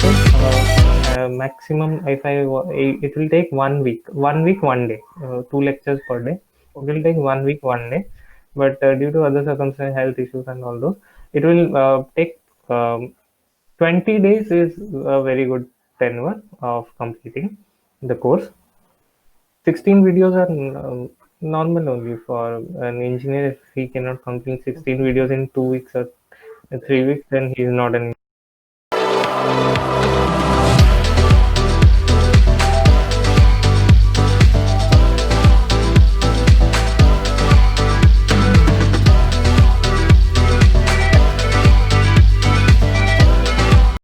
lectures. Maximum, if it will take 1 week, 1 week, 1 day, 2 lectures per day. It will take 1 week, 1 day, but due to other circumstances, health issues and all those, it will take 20 days is a very good tenure of completing the course. 16 videos are normal only for an engineer. If he cannot complete 16 videos in 2 weeks or 3 weeks, then he is not an